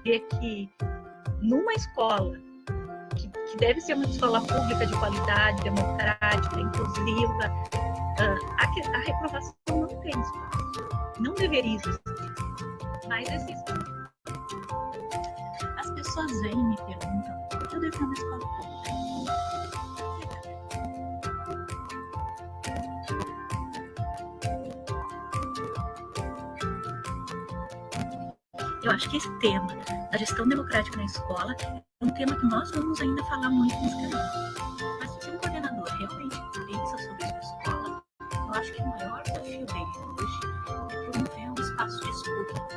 que numa escola, que deve ser uma escola pública de qualidade, democrática, inclusiva, a reprovação não tem espaço. Não deveria existir. Mas existe. As pessoas vêm e me perguntam por que eu defendo a escola pública. Eu acho que esse tema da gestão democrática na escola é um tema que nós vamos ainda falar muito nesse canal. Mas se um coordenador realmente pensa sobre a sua escola, eu acho que o maior desafio dele hoje é promover um espaço de escuta.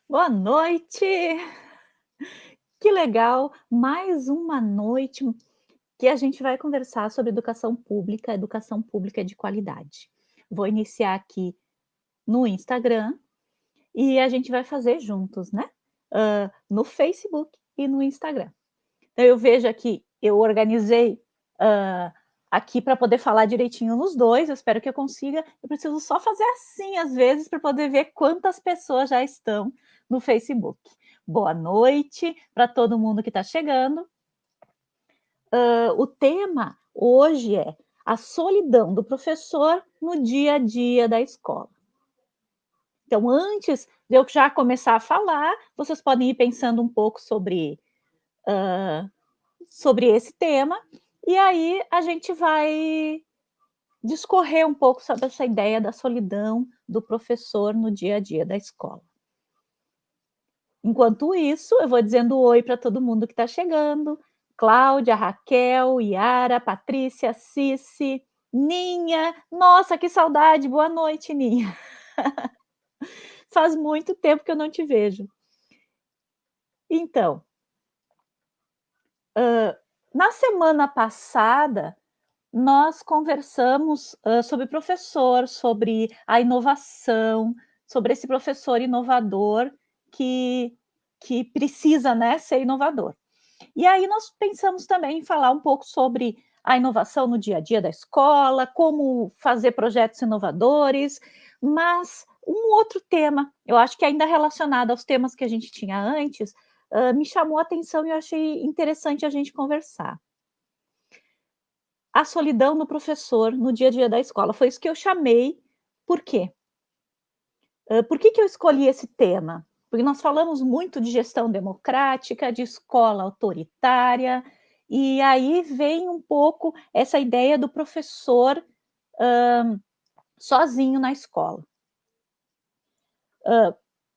Boa noite! Que legal! Mais uma noite que a gente vai conversar sobre educação pública de qualidade. Vou iniciar aqui no Instagram e a gente vai fazer juntos, né? No Facebook e no Instagram. Então, eu vejo aqui, eu organizei aqui para poder falar direitinho nos dois, eu espero que eu consiga. Eu preciso só fazer assim, às vezes, para poder ver quantas pessoas já estão no Facebook. Boa noite para todo mundo que está chegando. O tema hoje é a solidão do professor no dia a dia da escola. Então, antes de eu já começar a falar, vocês podem ir pensando um pouco sobre esse tema, e aí a gente vai discorrer um pouco sobre essa ideia da solidão do professor no dia a dia da escola. Enquanto isso, eu vou dizendo oi para todo mundo que está chegando. Cláudia, Raquel, Yara, Patrícia, Cici, Ninha. Nossa, que saudade! Boa noite, Ninha. Faz muito tempo que eu não te vejo. Então, na semana passada, nós conversamos sobre professor, sobre a inovação, sobre esse professor inovador que precisa, né, ser inovador. E aí nós pensamos também em falar um pouco sobre a inovação no dia a dia da escola, como fazer projetos inovadores, mas um outro tema, eu acho que ainda relacionado aos temas que a gente tinha antes, me chamou a atenção e eu achei interessante a gente conversar. A solidão do professor no dia a dia da escola, foi isso que eu chamei. Por quê? Por que eu escolhi esse tema? Porque nós falamos muito de gestão democrática, de escola autoritária, e aí vem um pouco essa ideia do professor sozinho na escola.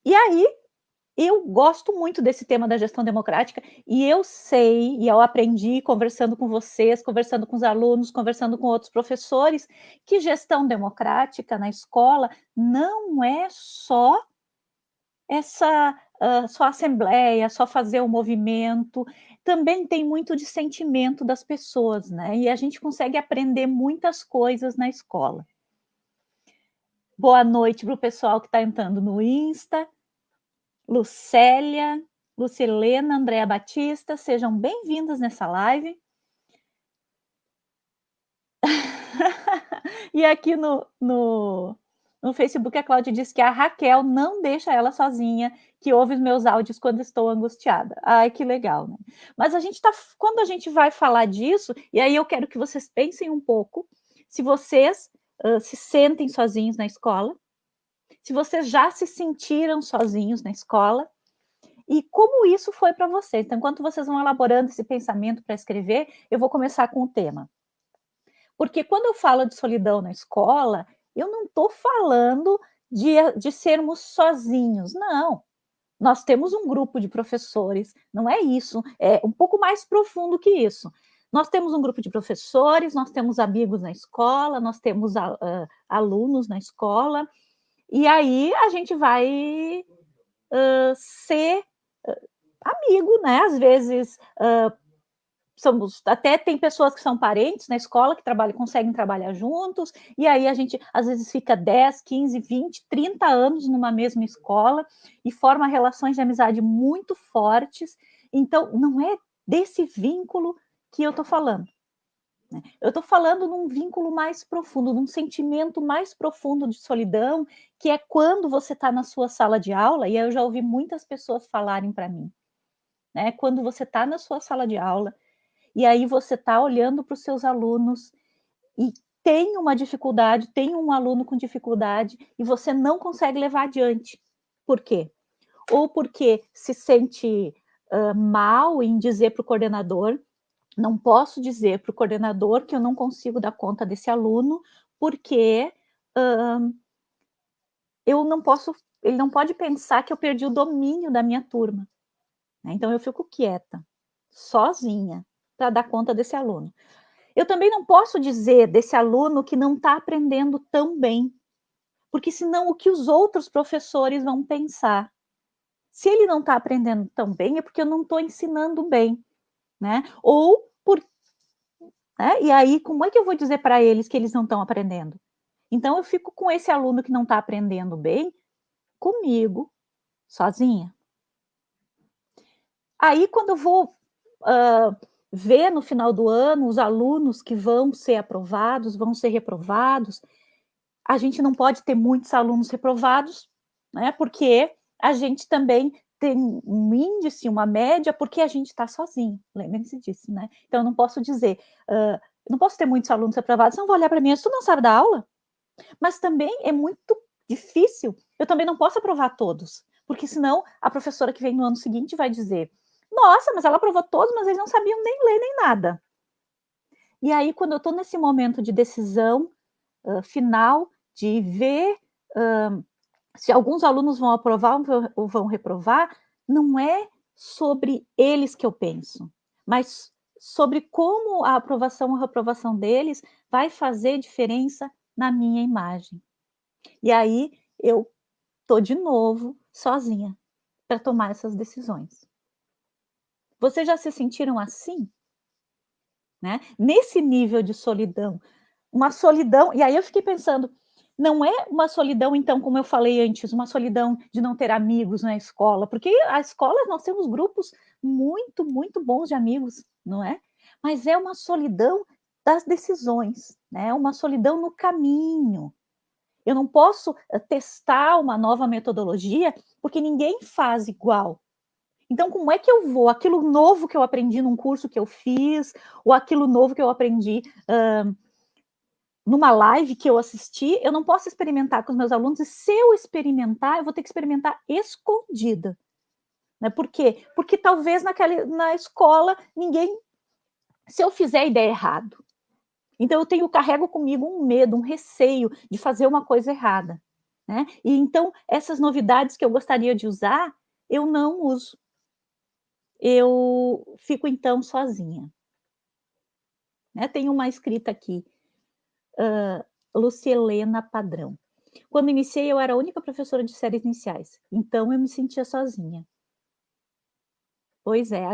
E aí, eu gosto muito desse tema da gestão democrática, e eu sei, e eu aprendi conversando com vocês, conversando com os alunos, conversando com outros professores, que gestão democrática na escola não é só só assembleia, só fazer o movimento, também tem muito de sentimento das pessoas, né? E a gente consegue aprender muitas coisas na escola. Boa noite para o pessoal que está entrando no Insta, Lucélia, Lucilena, Andréa Batista, sejam bem-vindas nessa live. E aqui no Facebook, a Cláudia diz que a Raquel não deixa ela sozinha, que ouve os meus áudios quando estou angustiada. Ai, que legal, né? Mas quando a gente vai falar disso, e aí eu quero que vocês pensem um pouco, se vocês se sentem sozinhos na escola, se vocês já se sentiram sozinhos na escola, e como isso foi para vocês. Então, enquanto vocês vão elaborando esse pensamento para escrever, eu vou começar com o tema. Porque quando eu falo de solidão na escola, eu não estou falando de sermos sozinhos, não. Nós temos um grupo de professores, não é isso, é um pouco mais profundo que isso. Nós temos um grupo de professores, nós temos amigos na escola, nós temos alunos na escola, e aí a gente vai ser amigo, né? Às vezes até tem pessoas que são parentes na escola, que conseguem trabalhar juntos, e aí a gente às vezes fica 10, 15, 20, 30 anos numa mesma escola e forma relações de amizade muito fortes. Então, não é desse vínculo que eu estou falando. Eu estou falando num vínculo mais profundo, num sentimento mais profundo de solidão, que é quando você está na sua sala de aula, e eu já ouvi muitas pessoas falarem para mim, né? Quando você está na sua sala de aula, e aí você está olhando para os seus alunos e tem uma dificuldade, tem um aluno com dificuldade, e você não consegue levar adiante. Por quê? Ou porque se sente mal em dizer para o coordenador, não posso dizer para o coordenador que eu não consigo dar conta desse aluno, porque eu não posso, ele não pode pensar que eu perdi o domínio da minha turma. Então eu fico quieta, sozinha, para dar conta desse aluno. Eu também não posso dizer desse aluno que não está aprendendo tão bem, porque senão o que os outros professores vão pensar? Se ele não está aprendendo tão bem, é porque eu não estou ensinando bem, né? Ou né? E aí, como é que eu vou dizer para eles que eles não estão aprendendo? Então, eu fico com esse aluno que não está aprendendo bem, comigo, sozinha. Aí, quando eu vou ver no final do ano os alunos que vão ser aprovados, vão ser reprovados, a gente não pode ter muitos alunos reprovados, né? Porque a gente também tem um índice, uma média, porque a gente está sozinho. Lembrem-se disso, né? Então, eu não posso dizer, não posso ter muitos alunos reprovados, não vou olhar para mim, tu não sabe dar aula? Mas também é muito difícil, eu também não posso aprovar todos, porque senão a professora que vem no ano seguinte vai dizer, nossa, mas ela aprovou todos, mas eles não sabiam nem ler nem nada. E aí, quando eu estou nesse momento de decisão final, de ver se alguns alunos vão aprovar ou vão reprovar, não é sobre eles que eu penso, mas sobre como a aprovação ou reprovação deles vai fazer diferença na minha imagem. E aí eu estou de novo sozinha para tomar essas decisões. Vocês já se sentiram assim? Né? Nesse nível de solidão, uma solidão, e aí eu fiquei pensando, não é uma solidão, então, como eu falei antes, uma solidão de não ter amigos na escola, porque a escola nós temos grupos muito, muito bons de amigos, não é? Mas é uma solidão das decisões, né? Uma solidão no caminho. Eu não posso testar uma nova metodologia, porque ninguém faz igual. Então, como é que eu vou? Aquilo novo que eu aprendi num curso que eu fiz, ou aquilo novo que eu aprendi numa live que eu assisti, eu não posso experimentar com os meus alunos, e se eu experimentar, eu vou ter que experimentar escondida. Né? Por quê? Porque talvez na escola ninguém. Se eu fizer e der errado. Então eu carrego comigo um medo, um receio de fazer uma coisa errada. Né? E então, essas novidades que eu gostaria de usar, eu não uso. Eu fico, então, sozinha. Né? Tem uma escrita aqui, Lucielena Padrão. Quando iniciei, eu era a única professora de séries iniciais, então eu me sentia sozinha. Pois é,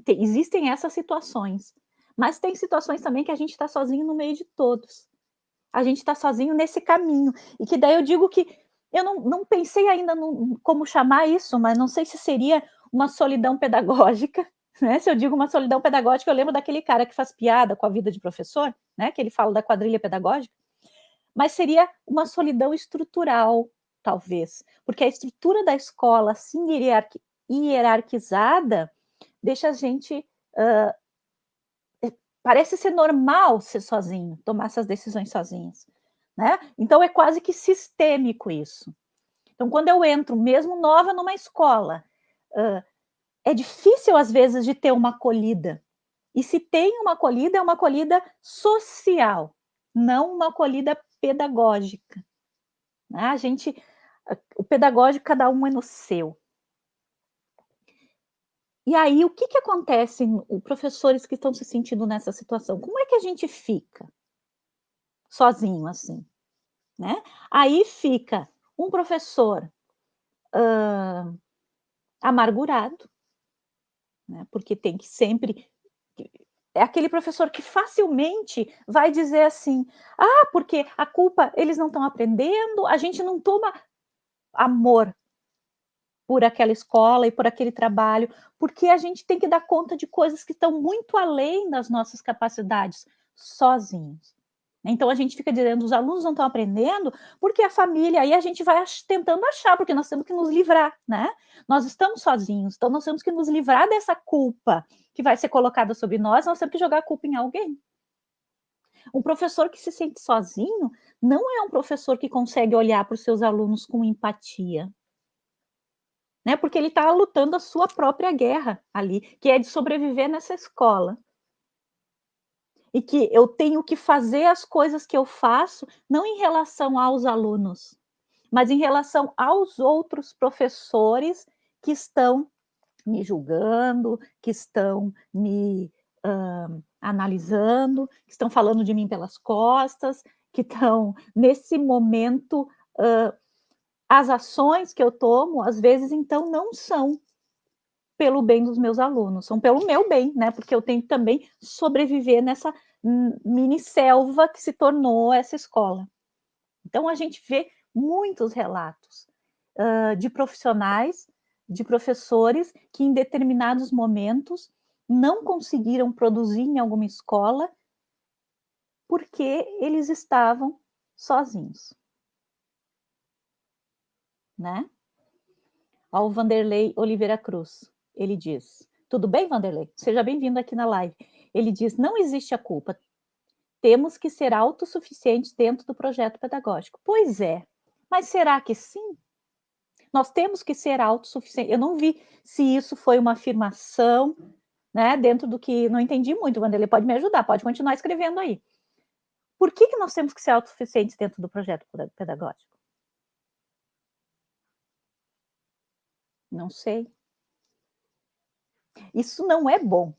existem essas situações, mas tem situações também que a gente está sozinho no meio de todos. A gente está sozinho nesse caminho, e que daí eu digo que eu não pensei ainda como chamar isso, mas não sei se seria uma solidão pedagógica, né? Se eu digo uma solidão pedagógica, eu lembro daquele cara que faz piada com a vida de professor, né? Que ele fala da quadrilha pedagógica, mas seria uma solidão estrutural, talvez, porque a estrutura da escola, assim, hierarquizada, deixa a gente... parece ser normal ser sozinho, tomar essas decisões sozinhos. Né? Então, é quase que sistêmico isso. Então, quando eu entro, mesmo nova numa escola, é difícil, às vezes, de ter uma acolhida. E se tem uma acolhida, é uma acolhida social, não uma acolhida pedagógica. Né? O pedagógico, cada um é no seu. E aí, o que acontece, os professores que estão se sentindo nessa situação? Como é que a gente fica sozinho assim? Né? Aí fica um professor amargurado, né? Porque tem que sempre é aquele professor que facilmente vai dizer assim, porque a culpa, eles não estão aprendendo, a gente não toma amor por aquela escola e por aquele trabalho, porque a gente tem que dar conta de coisas que estão muito além das nossas capacidades, sozinhos. Então a gente fica dizendo, os alunos não estão aprendendo, porque a família, aí a gente vai tentando achar, porque nós temos que nos livrar, né? Nós estamos sozinhos, então nós temos que nos livrar dessa culpa que vai ser colocada sobre nós temos que jogar a culpa em alguém. Um professor que se sente sozinho não é um professor que consegue olhar para os seus alunos com empatia, né? Porque ele está lutando a sua própria guerra ali, que é de sobreviver nessa escola. E que eu tenho que fazer as coisas que eu faço, não em relação aos alunos, mas em relação aos outros professores que estão me julgando, que estão me analisando, que estão falando de mim pelas costas, que estão, nesse momento, as ações que eu tomo, às vezes, então, não são pelo bem dos meus alunos, são pelo meu bem, né? Porque eu tenho que também sobreviver nessa mini selva que se tornou essa escola. Então, a gente vê muitos relatos de profissionais, de professores que em determinados momentos não conseguiram produzir em alguma escola porque eles estavam sozinhos, né? Ao Vanderlei Oliveira Cruz, ele diz, tudo bem, Vanderlei? Seja bem-vindo aqui na live. Ele diz, não existe a culpa, temos que ser autossuficientes dentro do projeto pedagógico. Pois é, mas será que sim? Nós temos que ser autossuficientes. Eu não vi se isso foi uma afirmação, né, dentro do que... Não entendi muito, Vanderlei, pode me ajudar, pode continuar escrevendo aí. Por que nós temos que ser autossuficientes dentro do projeto pedagógico? Não sei. Isso não é bom,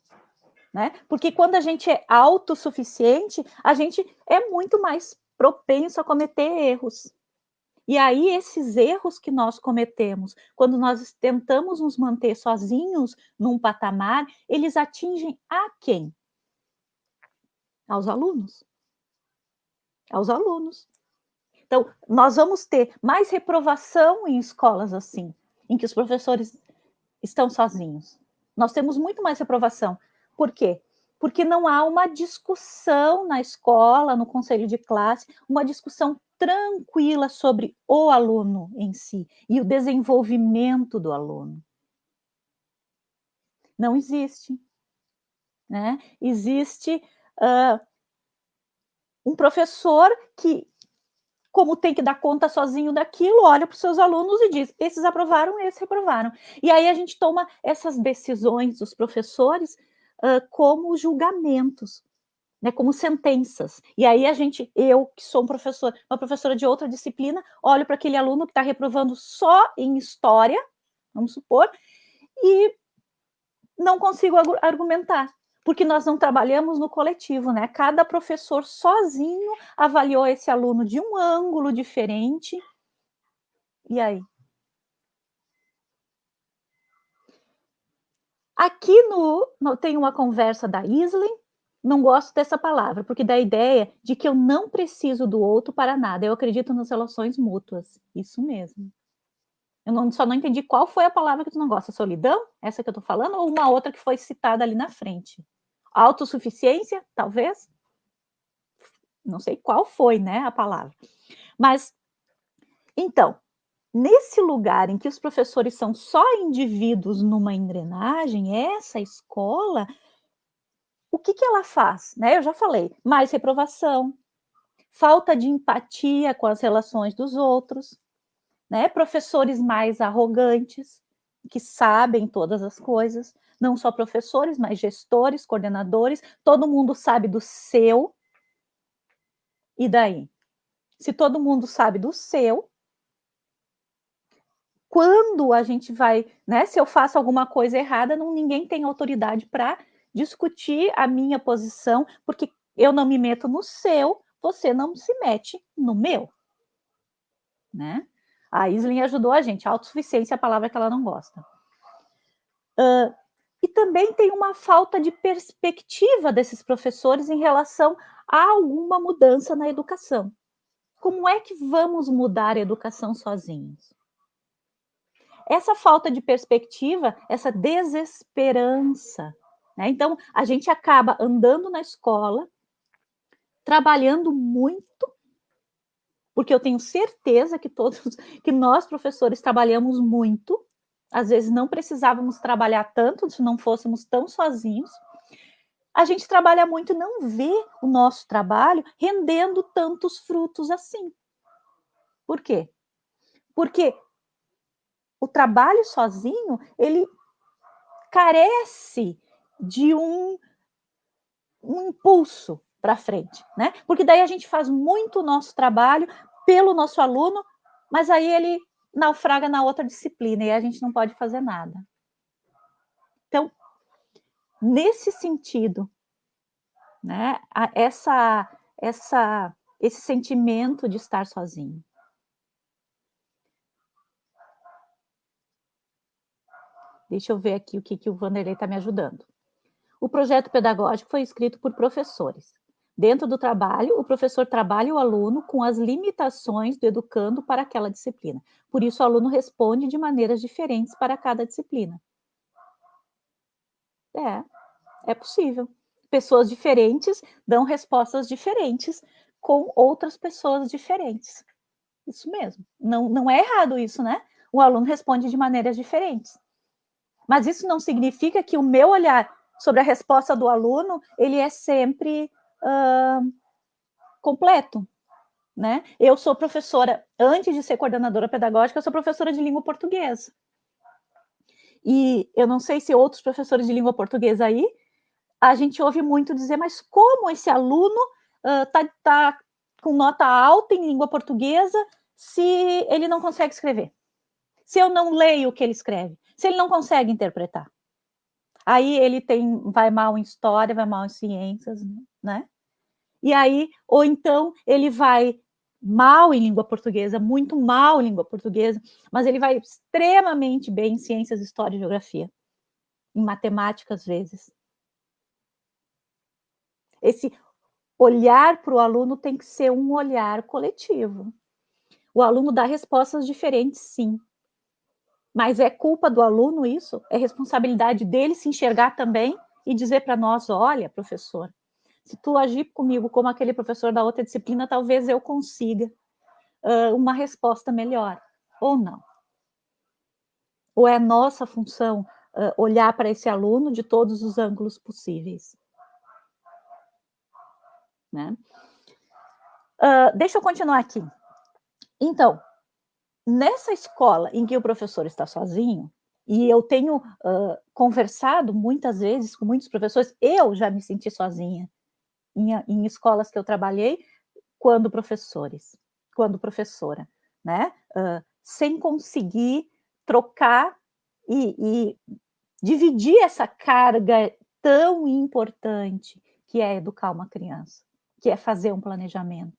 né? Porque quando a gente é autossuficiente, a gente é muito mais propenso a cometer erros. E aí, esses erros que nós cometemos, quando nós tentamos nos manter sozinhos num patamar, eles atingem a quem? Aos alunos. Aos alunos. Então, nós vamos ter mais reprovação em escolas assim, em que os professores estão sozinhos. Nós temos muito mais reprovação. Por quê? Porque não há uma discussão na escola, no conselho de classe, uma discussão tranquila sobre o aluno em si e o desenvolvimento do aluno. Não existe, né? Existe um professor que, como tem que dar conta sozinho daquilo, olha para os seus alunos e diz, esses aprovaram, esses reprovaram. E aí a gente toma essas decisões dos professores como julgamentos, né, como sentenças. E aí eu que sou uma professora de outra disciplina, olho para aquele aluno que está reprovando só em história, vamos supor, e não consigo argumentar, porque nós não trabalhamos no coletivo, né? Cada professor sozinho avaliou esse aluno de um ângulo diferente. E aí? Aqui tem uma conversa da Isley, não gosto dessa palavra, porque dá a ideia de que eu não preciso do outro para nada. Eu acredito nas relações mútuas. Isso mesmo. Só não entendi qual foi a palavra que tu não gosta. Solidão? Essa que eu tô falando? Ou uma outra que foi citada ali na frente? Autossuficiência, talvez? Não sei qual foi, né, a palavra. Mas, então, nesse lugar em que os professores são só indivíduos numa engrenagem, essa escola, o que ela faz? Né? Eu já falei, mais reprovação, falta de empatia com as relações dos outros, né? Professores mais arrogantes, que sabem todas as coisas, não só professores, mas gestores, coordenadores, todo mundo sabe do seu, e daí? Se todo mundo sabe do seu, quando a gente vai, né? Se eu faço alguma coisa errada, ninguém tem autoridade para discutir a minha posição, porque eu não me meto no seu, você não se mete no meu, né? A Isley ajudou a gente, autossuficiência é a palavra que ela não gosta. E também tem uma falta de perspectiva desses professores em relação a alguma mudança na educação. Como é que vamos mudar a educação sozinhos? Essa falta de perspectiva, essa desesperança, né? Então, a gente acaba andando na escola, trabalhando muito, porque eu tenho certeza que nós professores trabalhamos muito, às vezes não precisávamos trabalhar tanto se não fôssemos tão sozinhos. A gente trabalha muito e não vê o nosso trabalho rendendo tantos frutos assim. Por quê? Porque o trabalho sozinho, ele carece de um impulso para frente, né? Porque daí a gente faz muito o nosso trabalho pelo nosso aluno, mas aí ele naufraga na outra disciplina e a gente não pode fazer nada. Então, nesse sentido, né, esse sentimento de estar sozinho. Deixa eu ver aqui o que o Vanderlei está me ajudando. O projeto pedagógico foi escrito por professores. Dentro do trabalho, o professor trabalha o aluno com as limitações do educando para aquela disciplina. Por isso, o aluno responde de maneiras diferentes para cada disciplina. É possível. Pessoas diferentes dão respostas diferentes com outras pessoas diferentes. Isso mesmo. Não é errado isso, né? O aluno responde de maneiras diferentes. Mas isso não significa que o meu olhar sobre a resposta do aluno, ele é sempre completo, né? Eu sou professora, antes de ser coordenadora pedagógica, eu sou professora de língua portuguesa. E eu não sei se outros professores de língua portuguesa aí, a gente ouve muito dizer, mas como esse aluno tá com nota alta em língua portuguesa se ele não consegue escrever? Se eu não leio o que ele escreve? Se ele não consegue interpretar? Aí ele vai mal em história, vai mal em ciências, né? E aí, ou então ele vai mal em língua portuguesa, muito mal em língua portuguesa, mas ele vai extremamente bem em ciências, história e geografia, em matemática às vezes. Esse olhar para o aluno tem que ser um olhar coletivo. O aluno dá respostas diferentes, sim. Mas é culpa do aluno isso? É responsabilidade dele se enxergar também e dizer para nós, olha, professor, se tu agir comigo como aquele professor da outra disciplina, talvez eu consiga uma resposta melhor. Ou não. Ou é nossa função olhar para esse aluno de todos os ângulos possíveis. Né? Deixa eu continuar aqui. Então, nessa escola em que o professor está sozinho, e eu tenho conversado muitas vezes com muitos professores, eu já me senti sozinha em escolas que eu trabalhei quando professora, né? Sem conseguir trocar e dividir essa carga tão importante que é educar uma criança, que é fazer um planejamento.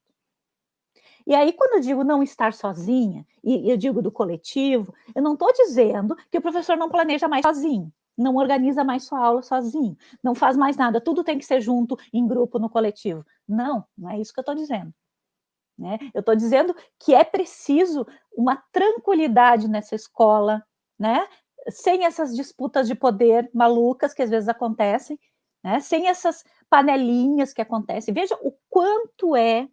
E aí, quando eu digo não estar sozinha, e eu digo do coletivo, eu não estou dizendo que o professor não planeja mais sozinho, não organiza mais sua aula sozinho, não faz mais nada, tudo tem que ser junto, em grupo, no coletivo. Não é isso que eu estou dizendo. Né? Eu estou dizendo que é preciso uma tranquilidade nessa escola, né? Sem essas disputas de poder malucas que às vezes acontecem, né? Sem essas panelinhas que acontecem. Veja o quanto é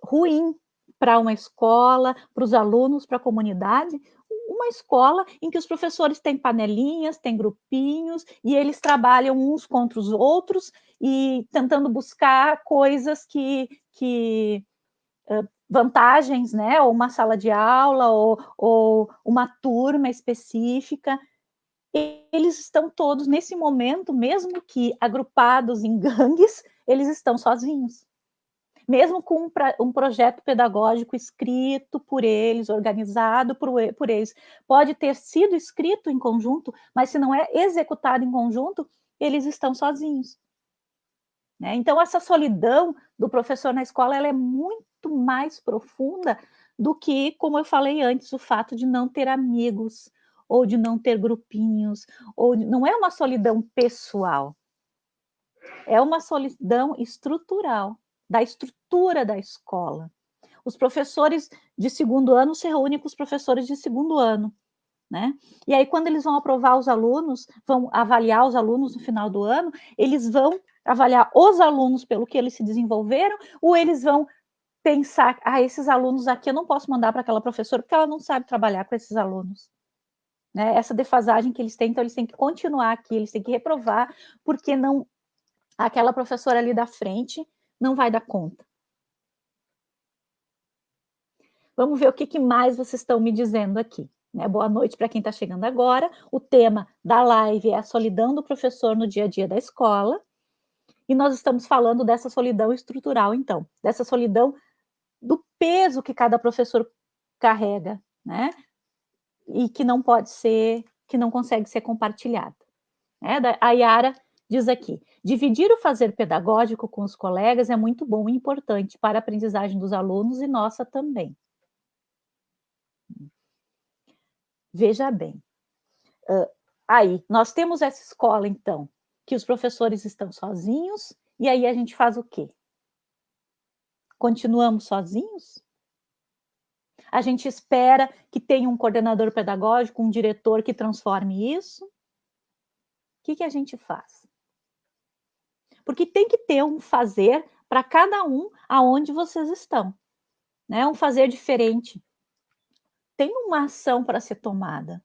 ruim para uma escola, para os alunos, para a comunidade, uma escola em que os professores têm panelinhas, têm grupinhos, e eles trabalham uns contra os outros, e tentando buscar coisas vantagens, né? Ou uma sala de aula, ou uma turma específica. Eles estão todos, nesse momento, mesmo que agrupados em gangues, eles estão sozinhos. Mesmo com um projeto pedagógico escrito por eles, organizado por eles. Pode ter sido escrito em conjunto, mas se não é executado em conjunto, eles estão sozinhos. Né? Então, essa solidão do professor na escola ela é muito mais profunda do que, como eu falei antes, o fato de não ter amigos, ou de não ter grupinhos, não é uma solidão pessoal, é uma solidão estrutural, da estrutura da escola. Os professores de segundo ano se reúnem com os professores de segundo ano, né? E aí, quando eles vão aprovar os alunos, vão avaliar os alunos no final do ano, eles vão avaliar os alunos pelo que eles se desenvolveram, ou eles vão pensar, esses alunos aqui eu não posso mandar para aquela professora, porque ela não sabe trabalhar com esses alunos. Né? Essa defasagem que eles têm, então eles têm que continuar aqui, eles têm que reprovar, porque não aquela professora ali da frente não vai dar conta. Vamos ver o que mais vocês estão me dizendo aqui. Né? Boa noite para quem está chegando agora. O tema da live é a solidão do professor no dia a dia da escola. E nós estamos falando dessa solidão estrutural, então, dessa solidão do peso que cada professor carrega, né? E que não pode ser, que não consegue ser compartilhado. Né? A Yara diz aqui, dividir o fazer pedagógico com os colegas é muito bom e importante para a aprendizagem dos alunos e nossa também. Veja bem, aí nós temos essa escola, então, que os professores estão sozinhos, e aí a gente faz o quê? Continuamos sozinhos? A gente espera que tenha um coordenador pedagógico, um diretor que transforme isso? O que a gente faz? Porque tem que ter um fazer para cada um aonde vocês estão, né? Um fazer diferente. Tem uma ação para ser tomada,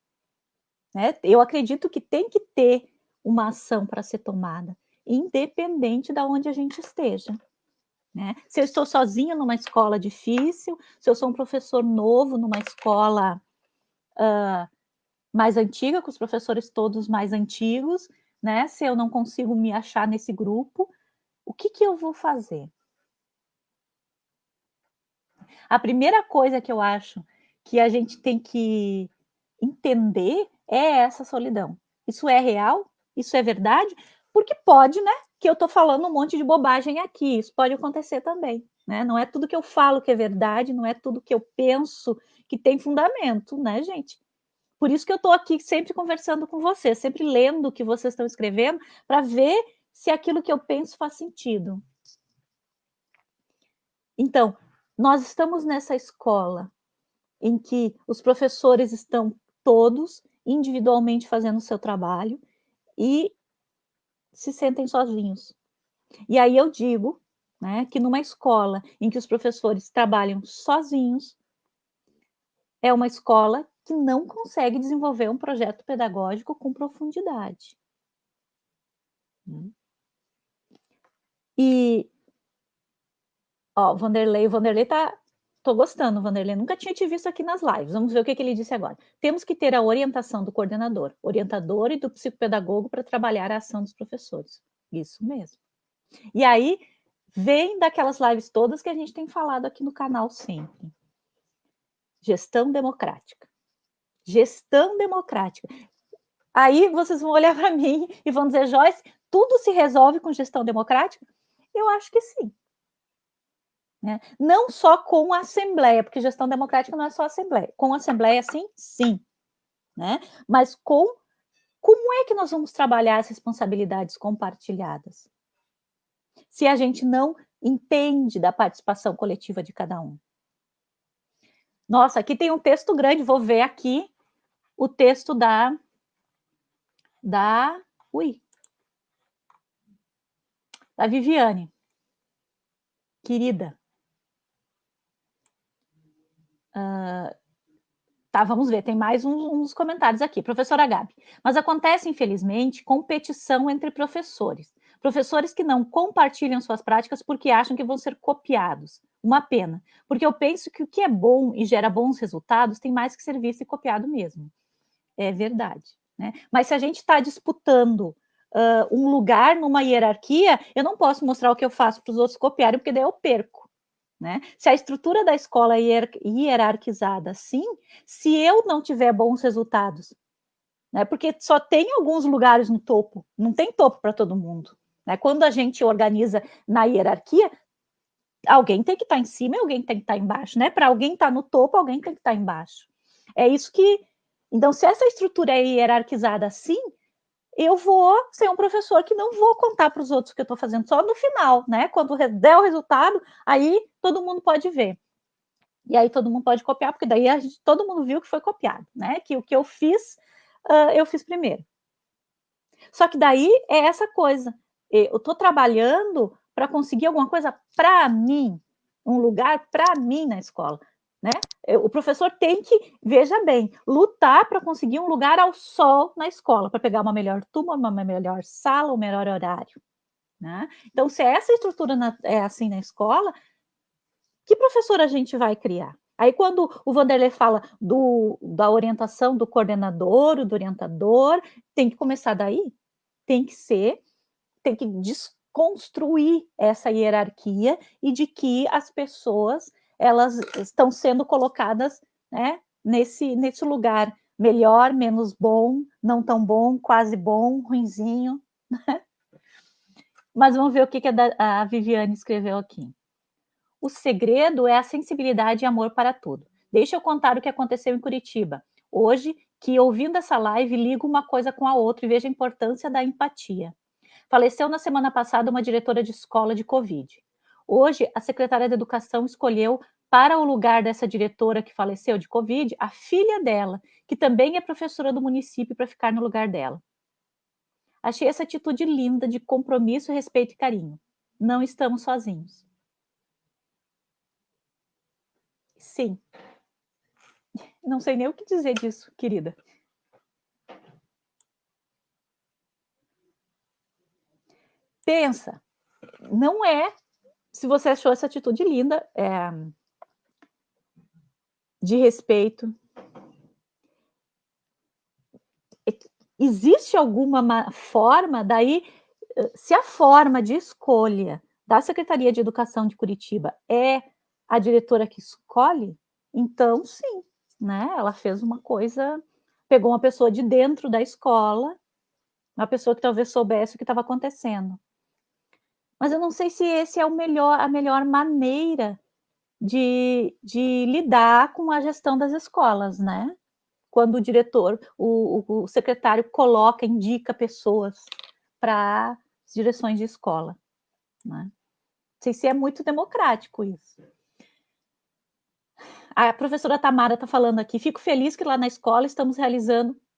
né? Eu acredito que tem que ter uma ação para ser tomada, independente de onde a gente esteja. Né? Se eu estou sozinha numa escola difícil, se eu sou um professor novo numa escola mais antiga, com os professores todos mais antigos, né? Se eu não consigo me achar nesse grupo, o que eu vou fazer? A primeira coisa que eu acho que a gente tem que entender é essa solidão. Isso é real? Isso é verdade? Porque pode, né? Que eu estou falando um monte de bobagem aqui. Isso pode acontecer também. Né? Não é tudo que eu falo que é verdade, não é tudo que eu penso que tem fundamento, né, gente? Por isso que eu estou aqui sempre conversando com vocês, sempre lendo o que vocês estão escrevendo, para ver se aquilo que eu penso faz sentido. Então, nós estamos nessa escola em que os professores estão todos individualmente fazendo o seu trabalho e se sentem sozinhos. E aí eu digo, né, que numa escola em que os professores trabalham sozinhos, é uma escola que não consegue desenvolver um projeto pedagógico com profundidade. E, ó, o Vanderlei tá... Tô gostando, Vanderlei. Nunca tinha te visto aqui nas lives. Vamos ver o que ele disse agora. Temos que ter a orientação do coordenador, orientador e do psicopedagogo para trabalhar a ação dos professores. Isso mesmo. E aí, vem daquelas lives todas que a gente tem falado aqui no canal sempre. Gestão democrática. Gestão democrática. Aí vocês vão olhar para mim e vão dizer, Joyce, tudo se resolve com gestão democrática? Eu acho que sim. Né? Não só com a Assembleia, porque gestão democrática não é só Assembleia. Com a Assembleia, sim. Né? Mas como é que nós vamos trabalhar as responsabilidades compartilhadas? Se a gente não entende da participação coletiva de cada um. Nossa, aqui tem um texto grande, vou ver aqui o texto da Viviane. Querida. Tá, vamos ver, tem mais uns comentários aqui. Professora Gabi, mas acontece, infelizmente, competição entre professores. Professores que não compartilham suas práticas porque acham que vão ser copiados. Uma pena, porque eu penso que o que é bom e gera bons resultados tem mais que ser visto e copiado mesmo. É verdade. Né? Mas se a gente está disputando um lugar numa hierarquia, eu não posso mostrar o que eu faço para os outros copiarem, porque daí eu perco. Né? Se a estrutura da escola é hierarquizada assim, se eu não tiver bons resultados, né? Porque só tem alguns lugares no topo, não tem topo para todo mundo. Né? Quando a gente organiza na hierarquia, alguém tem que estar em cima e alguém tem que estar embaixo. Né? Para alguém estar no topo, alguém tem que estar embaixo. É isso que Então, se essa estrutura é hierarquizada assim, eu vou ser um professor que não vou contar para os outros o que eu estou fazendo, só no final, né? Quando der o resultado, aí todo mundo pode ver. E aí todo mundo pode copiar, porque daí todo mundo viu que foi copiado, né? Que o que eu fiz primeiro. Só que daí é essa coisa. Eu estou trabalhando para conseguir alguma coisa para mim, um lugar para mim na escola, né? O professor tem que, veja bem, lutar para conseguir um lugar ao sol na escola, para pegar uma melhor turma, uma melhor sala, um melhor horário, né? Então, se essa estrutura é assim na escola, que professor a gente vai criar? Aí, quando o Vanderlei fala da orientação do coordenador, do orientador, tem que começar daí. Tem que desconstruir essa hierarquia e de que as pessoas elas estão sendo colocadas, né, nesse lugar melhor, menos bom, não tão bom, quase bom, ruinzinho. Né? Mas vamos ver o que a Viviane escreveu aqui. O segredo é a sensibilidade e amor para tudo. Deixa eu contar o que aconteceu em Curitiba. Hoje, que ouvindo essa live, ligo uma coisa com a outra e vejo a importância da empatia. Faleceu na semana passada uma diretora de escola de Covid. Hoje, a secretária de Educação escolheu para o lugar dessa diretora que faleceu de Covid, a filha dela, que também é professora do município, para ficar no lugar dela. Achei essa atitude linda de compromisso, respeito e carinho. Não estamos sozinhos. Sim. Não sei nem o que dizer disso, querida. Pensa, não é, se você achou essa atitude linda, de respeito, existe alguma forma, daí, se a forma de escolha da Secretaria de Educação de Curitiba é a diretora que escolhe, então sim, né? Ela fez uma coisa, pegou uma pessoa de dentro da escola, uma pessoa que talvez soubesse o que estava acontecendo. Mas eu não sei se esse é a melhor maneira de lidar com a gestão das escolas, né? Quando o diretor, o secretário coloca, indica pessoas para direções de escola. Né? Não sei se é muito democrático isso. A professora Tamara está falando aqui, fico feliz que lá na escola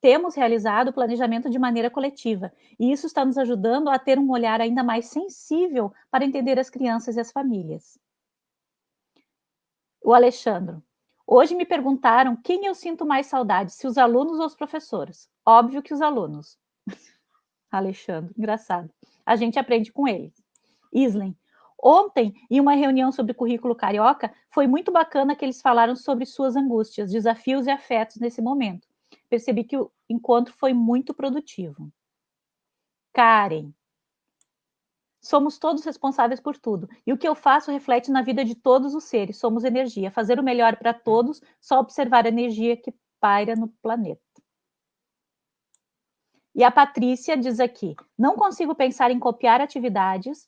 temos realizado o planejamento de maneira coletiva, e isso está nos ajudando a ter um olhar ainda mais sensível para entender as crianças e as famílias. O Alexandre. Hoje me perguntaram quem eu sinto mais saudade, se os alunos ou os professores. Óbvio que os alunos. Alexandre, engraçado. A gente aprende com eles. Islen. Ontem, em uma reunião sobre currículo carioca, foi muito bacana que eles falaram sobre suas angústias, desafios e afetos nesse momento. Percebi que o encontro foi muito produtivo. Karen. Somos todos responsáveis por tudo. E o que eu faço reflete na vida de todos os seres. Somos energia. Fazer o melhor para todos, só observar a energia que paira no planeta. E a Patrícia diz aqui, não consigo pensar em copiar atividades,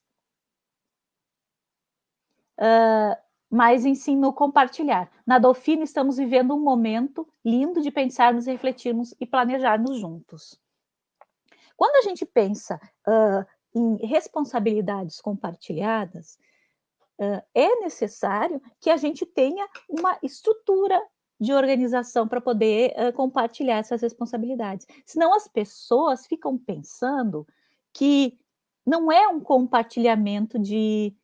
mas ensino compartilhar. Na Dolfina estamos vivendo um momento lindo de pensarmos, refletirmos e planejarmos juntos. Quando a gente pensa em responsabilidades compartilhadas, é necessário que a gente tenha uma estrutura de organização para poder compartilhar essas responsabilidades. Senão as pessoas ficam pensando que não é um compartilhamento de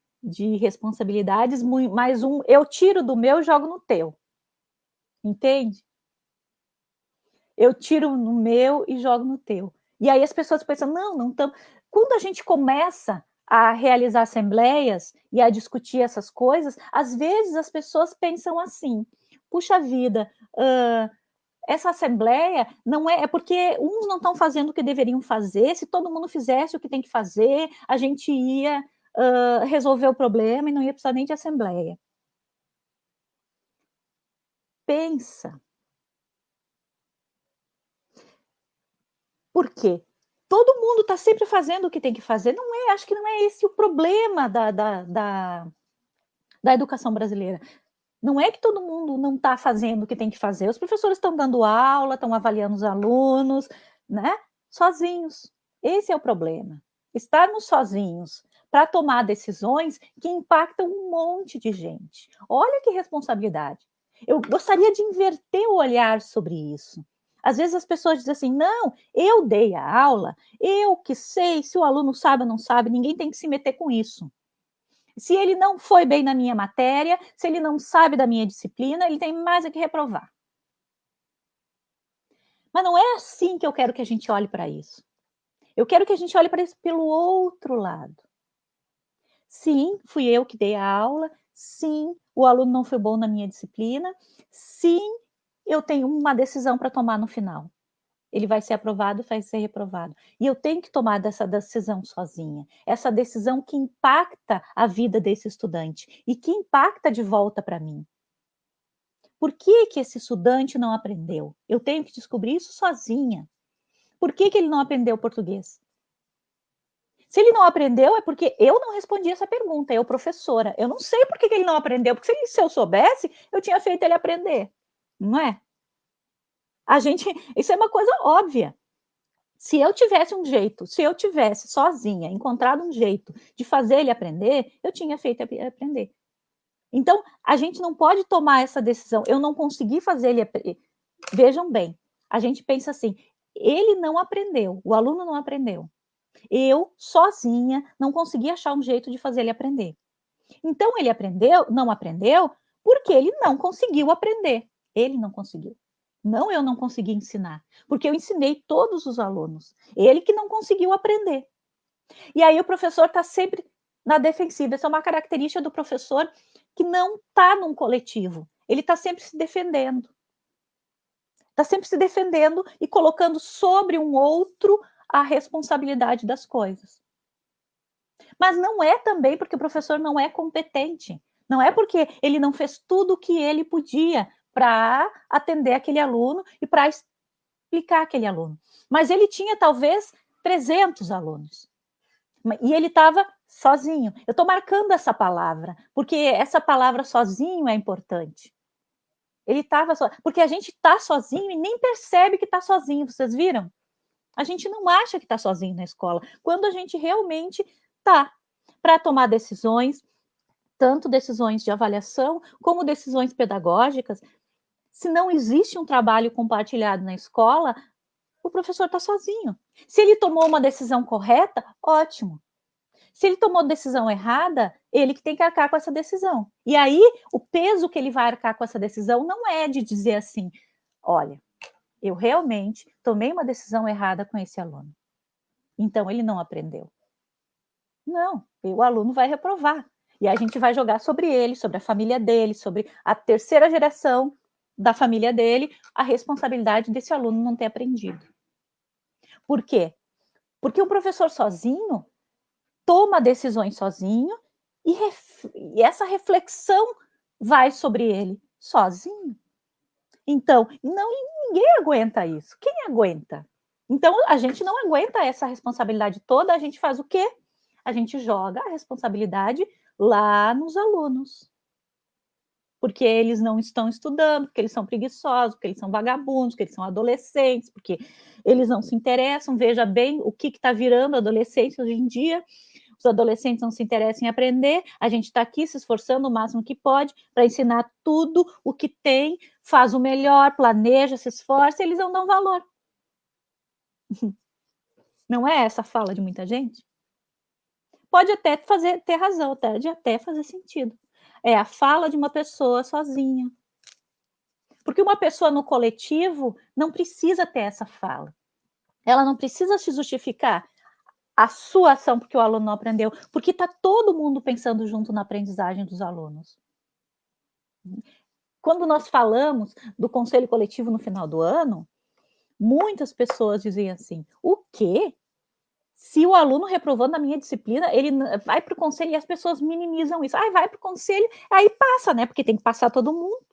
responsabilidades, mais eu tiro do meu e jogo no teu. Entende? Eu tiro no meu e jogo no teu. E aí as pessoas pensam, não estamos... Quando a gente começa a realizar assembleias e a discutir essas coisas, às vezes as pessoas pensam assim, puxa vida, essa assembleia não é porque uns não estão fazendo o que deveriam fazer, se todo mundo fizesse o que tem que fazer, a gente ia resolver o problema e não ia precisar nem de assembleia. Pensa. Por quê? Todo mundo está sempre fazendo o que tem que fazer. Não é, acho que não é esse o problema da educação brasileira. Não é que todo mundo não está fazendo o que tem que fazer. Os professores estão dando aula, estão avaliando os alunos, né? Sozinhos. Esse é o problema. Estarmos sozinhos para tomar decisões que impactam um monte de gente. Olha que responsabilidade. Eu gostaria de inverter o olhar sobre isso. Às vezes as pessoas dizem assim, não, eu dei a aula, eu que sei, se o aluno sabe ou não sabe, ninguém tem que se meter com isso. Se ele não foi bem na minha matéria, se ele não sabe da minha disciplina, ele tem mais a que reprovar. Mas não é assim que eu quero que a gente olhe para isso. Eu quero que a gente olhe para isso pelo outro lado. Sim, fui eu que dei a aula. Sim, o aluno não foi bom na minha disciplina. Sim, eu tenho uma decisão para tomar no final. Ele vai ser aprovado, vai ser reprovado. E eu tenho que tomar essa decisão sozinha. Essa decisão que impacta a vida desse estudante e que impacta de volta para mim. Por que que esse estudante não aprendeu? Eu tenho que descobrir isso sozinha. Por que que ele não aprendeu português? Se ele não aprendeu, é porque eu não respondi essa pergunta, eu, professora. Eu não sei por que que ele não aprendeu, porque se eu soubesse, eu tinha feito ele aprender. Não é? Isso é uma coisa óbvia. Se eu tivesse um jeito, se eu tivesse sozinha encontrado um jeito de fazer ele aprender, eu tinha feito ele aprender. Então, a gente não pode tomar essa decisão. Eu não consegui fazer ele aprender. Vejam bem, a gente pensa assim, ele não aprendeu, o aluno não aprendeu. Eu, sozinha, não consegui achar um jeito de fazer ele aprender. Então, ele não aprendeu, porque ele não conseguiu aprender. Ele não conseguiu. Não, eu não consegui ensinar, porque eu ensinei todos os alunos. Ele que não conseguiu aprender. E aí o professor está sempre na defensiva. Essa é uma característica do professor que não está num coletivo. Ele está sempre se defendendo. Está sempre se defendendo e colocando sobre um outro a responsabilidade das coisas. Mas não é também porque o professor não é competente. Não é porque ele não fez tudo o que ele podia para atender aquele aluno e para explicar aquele aluno. Mas ele tinha talvez 300 alunos. E ele estava sozinho. Eu estou marcando essa palavra, porque essa palavra sozinho é importante. Ele estava só, porque a gente está sozinho e nem percebe que está sozinho, vocês viram? A gente não acha que está sozinho na escola, quando a gente realmente está para tomar decisões, tanto decisões de avaliação, como decisões pedagógicas. Se não existe um trabalho compartilhado na escola, o professor está sozinho. Se ele tomou uma decisão correta, ótimo. Se ele tomou decisão errada, ele que tem que arcar com essa decisão. E aí, o peso que ele vai arcar com essa decisão não é de dizer assim, olha, eu realmente tomei uma decisão errada com esse aluno. Então, ele não aprendeu. Não, o aluno vai reprovar. E a gente vai jogar sobre ele, sobre a família dele, sobre a terceira geração da família dele, a responsabilidade desse aluno não ter aprendido. Por quê? Porque um professor sozinho toma decisões sozinho e essa reflexão vai sobre ele sozinho. Então, ninguém aguenta isso. Quem aguenta? Então, a gente não aguenta essa responsabilidade toda, a gente faz o quê? A gente joga a responsabilidade lá nos alunos. Porque eles não estão estudando, porque eles são preguiçosos, porque eles são vagabundos, porque eles são adolescentes, porque eles não se interessam. Veja bem o que está virando a adolescência hoje em dia. Os adolescentes não se interessam em aprender, a gente está aqui se esforçando o máximo que pode para ensinar tudo o que tem, faz o melhor, planeja, se esforça, e eles não dão valor. Não é essa a fala de muita gente? Pode até ter razão, pode até fazer sentido. É a fala de uma pessoa sozinha. Porque uma pessoa no coletivo não precisa ter essa fala. Ela não precisa se justificar a sua ação porque o aluno não aprendeu, porque está todo mundo pensando junto na aprendizagem dos alunos. Quando nós falamos do conselho coletivo no final do ano, muitas pessoas diziam assim, o quê? Se o aluno reprovou na minha disciplina, ele vai para o conselho e as pessoas minimizam isso. Vai para o conselho, aí passa, né? Porque tem que passar todo mundo.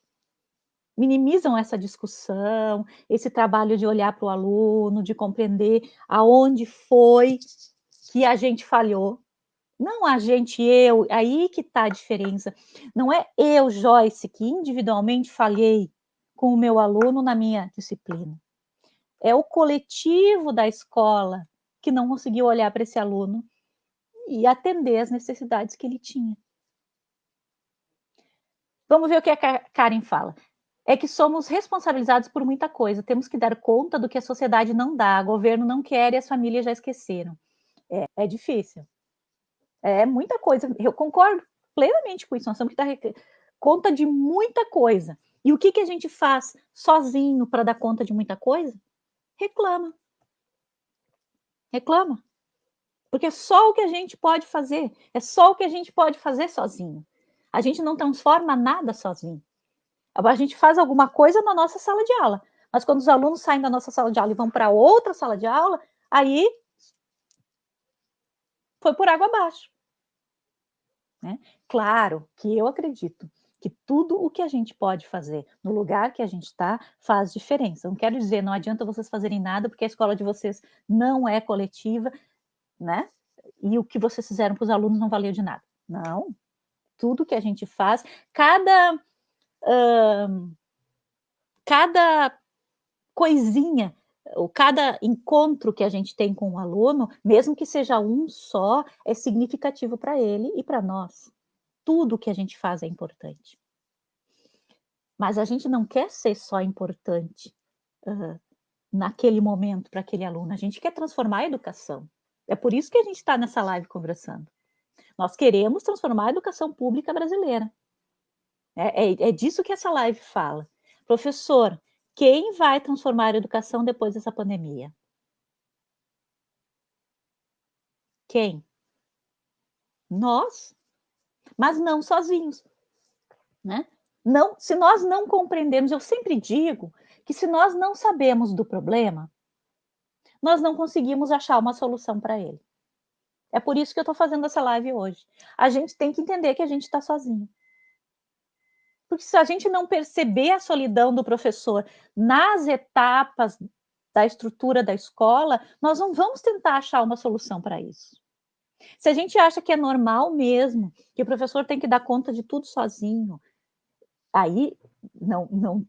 Minimizam essa discussão, esse trabalho de olhar para o aluno, de compreender aonde foi que a gente falhou. Não a gente, eu, aí que está a diferença. Não é eu, Joyce, que individualmente falhei com o meu aluno na minha disciplina. É o coletivo da escola que não conseguiu olhar para esse aluno e atender as necessidades que ele tinha. Vamos ver o que a Karen fala. É que somos responsabilizados por muita coisa. Temos que dar conta do que a sociedade não dá, o governo não quer e as famílias já esqueceram. É difícil. É muita coisa. Eu concordo plenamente com isso. Nós temos que dar conta de muita coisa. E o que a gente faz sozinho para dar conta de muita coisa? Reclama. Reclama. Porque é só o que a gente pode fazer. É só o que a gente pode fazer sozinho. A gente não transforma nada sozinho. A gente faz alguma coisa na nossa sala de aula. Mas quando os alunos saem da nossa sala de aula e vão para outra sala de aula, aí foi por água abaixo. Né? Claro que eu acredito que tudo o que a gente pode fazer no lugar que a gente está faz diferença. Não quero dizer, não adianta vocês fazerem nada porque a escola de vocês não é coletiva, né? E o que vocês fizeram para os alunos não valeu de nada. Não. Tudo que a gente faz, cada coisinha, ou cada encontro que a gente tem com um aluno, mesmo que seja um só, é significativo para ele e para nós. Tudo que a gente faz é importante. Mas a gente não quer ser só importante naquele momento para aquele aluno. A gente quer transformar a educação. É por isso que a gente está nessa live conversando. Nós queremos transformar a educação pública brasileira. É disso que essa live fala. Professor, quem vai transformar a educação depois dessa pandemia? Quem? Nós. Mas não sozinhos. Né? Não, se nós não compreendemos, eu sempre digo que se nós não sabemos do problema, nós não conseguimos achar uma solução para ele. É por isso que eu estou fazendo essa live hoje. A gente tem que entender que a gente está sozinho. Porque se a gente não perceber a solidão do professor nas etapas da estrutura da escola, nós não vamos tentar achar uma solução para isso. Se a gente acha que é normal mesmo, que o professor tem que dar conta de tudo sozinho, aí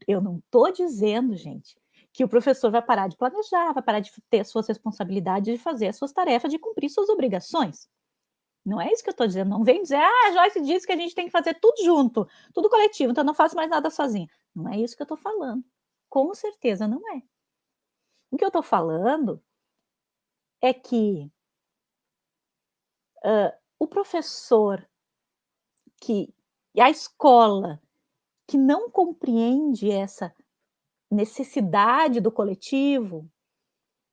eu não estou dizendo, gente, que o professor vai parar de planejar, vai parar de ter as suas responsabilidades, de fazer as suas tarefas, de cumprir suas obrigações. Não é isso que eu estou dizendo. Não vem dizer, a Joyce disse que a gente tem que fazer tudo junto, tudo coletivo, então eu não faço mais nada sozinha. Não é isso que eu estou falando. Com certeza não é. O que eu estou falando é que o professor e a escola que não compreende essa necessidade do coletivo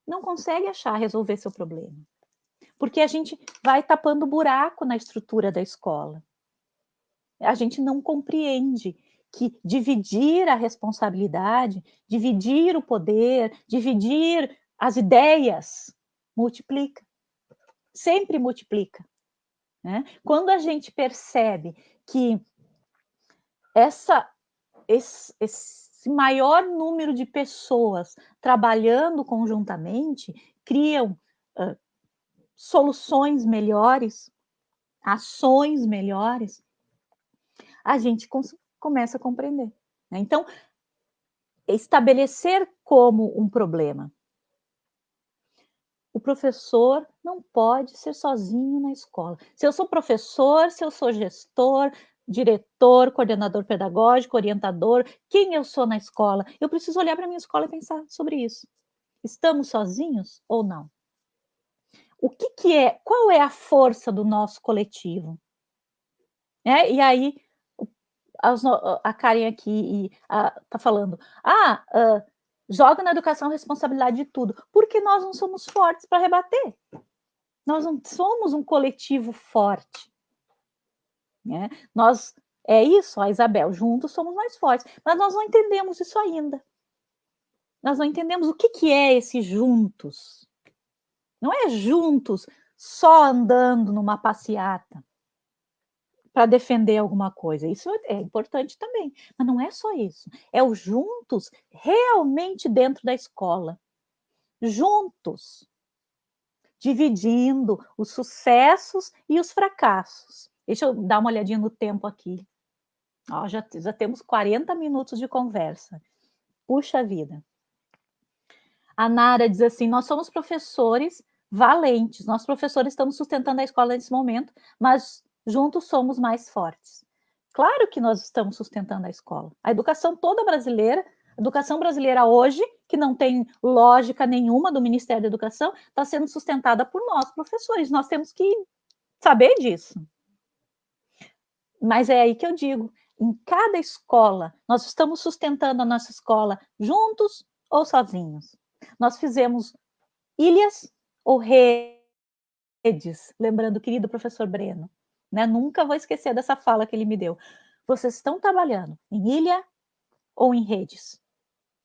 não consegue resolver seu problema. Porque a gente vai tapando buraco na estrutura da escola. A gente não compreende que dividir a responsabilidade, dividir o poder, dividir as ideias, multiplica. Sempre multiplica. Né? Quando a gente percebe que esse maior número de pessoas trabalhando conjuntamente criam soluções melhores, ações melhores, a gente começa a compreender. Né? Então, estabelecer como um problema. O professor não pode ser sozinho na escola. Se eu sou professor, se eu sou gestor, diretor, coordenador pedagógico, orientador, quem eu sou na escola, eu preciso olhar para a minha escola e pensar sobre isso. Estamos sozinhos ou não? O que é, qual é a força do nosso coletivo? E aí, a Karen aqui está falando, joga na educação a responsabilidade de tudo, porque nós não somos fortes para rebater. Nós não somos um coletivo forte. Né? É isso, a Isabel, juntos somos mais fortes, mas nós não entendemos isso ainda. Nós não entendemos o que é esse juntos. Não é juntos só andando numa passeata para defender alguma coisa. Isso é importante também, mas não é só isso. É o juntos realmente dentro da escola. Juntos. dividindo os sucessos e os fracassos. Deixa eu dar uma olhadinha no tempo aqui. Ó, já temos 40 minutos de conversa. Puxa vida. A Nara diz assim: nós somos professores valentes, nós professores estamos sustentando a escola nesse momento, mas juntos somos mais fortes. Claro que nós estamos sustentando a escola. A educação toda brasileira, a educação brasileira hoje, que não tem lógica nenhuma do Ministério da Educação, está sendo sustentada por nós, professores. Nós temos que saber disso. Mas é aí que eu digo, em cada escola, nós estamos sustentando a nossa escola juntos ou sozinhos. Nós fizemos ilhas ou redes, lembrando o querido professor Breno, né? Nunca vou esquecer dessa fala que ele me deu. Vocês estão trabalhando em ilha ou em redes?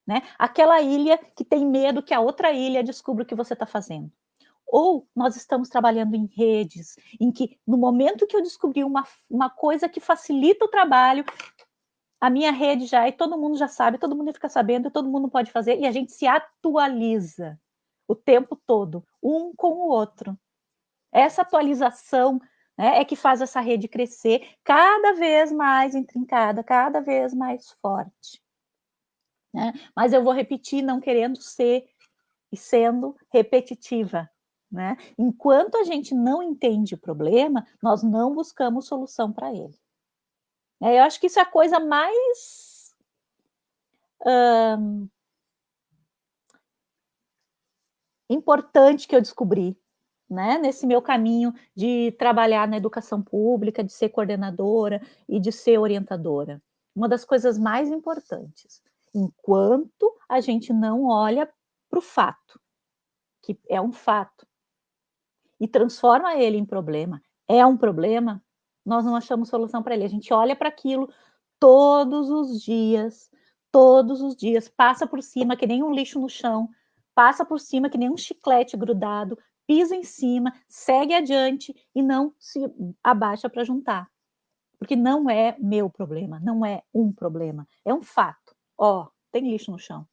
Né? Aquela ilha que tem medo que a outra ilha descubra o que você está fazendo. Ou nós estamos trabalhando em redes, em que no momento que eu descobri uma coisa que facilita o trabalho, a minha rede já é, todo mundo já sabe, todo mundo fica sabendo, todo mundo pode fazer, e a gente se atualiza o tempo todo, um com o outro. Essa atualização, né, é que faz essa rede crescer cada vez mais intrincada, cada vez mais forte. Né? Mas eu vou repetir, não querendo ser e sendo repetitiva. Né? Enquanto a gente não entende o problema, nós não buscamos solução para ele. Eu acho que isso é a coisa mais importante que eu descobri, né? Nesse meu caminho de trabalhar na educação pública, de ser coordenadora e de ser orientadora. Uma das coisas mais importantes, enquanto a gente não olha para o fato, que é um fato, e transforma ele em problema, é um problema, nós não achamos solução para ele. A gente olha para aquilo todos os dias, passa por cima que nem um lixo no chão, passa por cima que nem um chiclete grudado, pisa em cima, segue adiante e não se abaixa para juntar. Porque não é meu problema, não é um problema, é um fato. Ó, tem lixo no chão.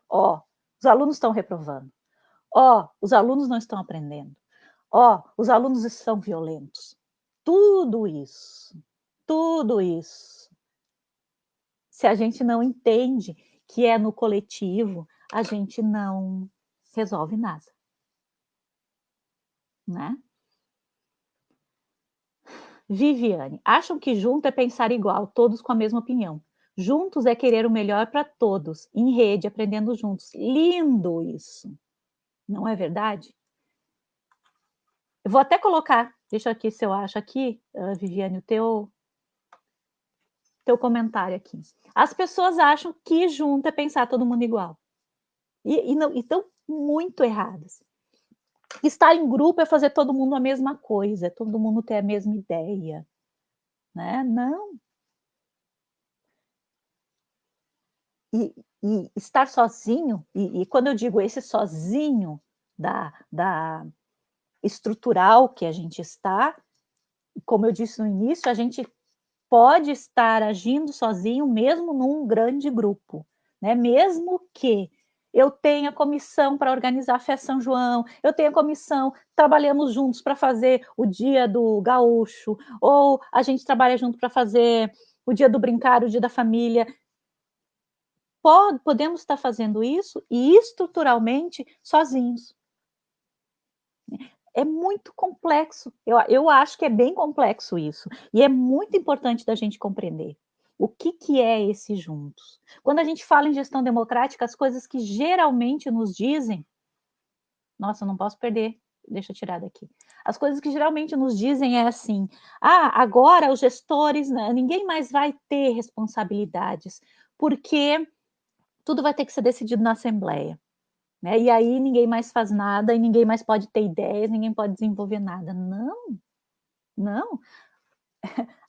Ó, os alunos estão reprovando. Ó, os alunos não estão aprendendo. Ó, os alunos são violentos. Tudo isso. Se a gente não entende que é no coletivo, a gente não resolve nada. Né? Viviane, acham que junto é pensar igual, todos com a mesma opinião. Juntos é querer o melhor para todos, em rede, aprendendo juntos. Lindo isso. Não é verdade? Eu vou até colocar, deixa aqui se eu acho aqui, Viviane, o teu comentário aqui. As pessoas acham que junto é pensar todo mundo igual. E estão muito erradas. Estar em grupo é fazer todo mundo a mesma coisa, todo mundo ter a mesma ideia. Né? Não. E estar sozinho, e quando eu digo esse sozinho da estrutural que a gente está, como eu disse no início, a gente pode estar agindo sozinho mesmo num grande grupo, né? Mesmo que eu tenha comissão para organizar a festa São João, eu tenha comissão, trabalhamos juntos para fazer o dia do gaúcho, ou a gente trabalha junto para fazer o dia do brincar, o dia da família. Podemos estar fazendo isso e estruturalmente sozinhos. É muito complexo. Eu acho que é bem complexo isso. E é muito importante da gente compreender. O que é esse juntos? Quando a gente fala em gestão democrática, as coisas que geralmente nos dizem. Nossa, não posso perder. Deixa eu tirar daqui. As coisas que geralmente nos dizem é assim: agora os gestores, né, ninguém mais vai ter responsabilidades, porque tudo vai ter que ser decidido na Assembleia. Né? E aí ninguém mais faz nada, e ninguém mais pode ter ideias, ninguém pode desenvolver nada. Não, não.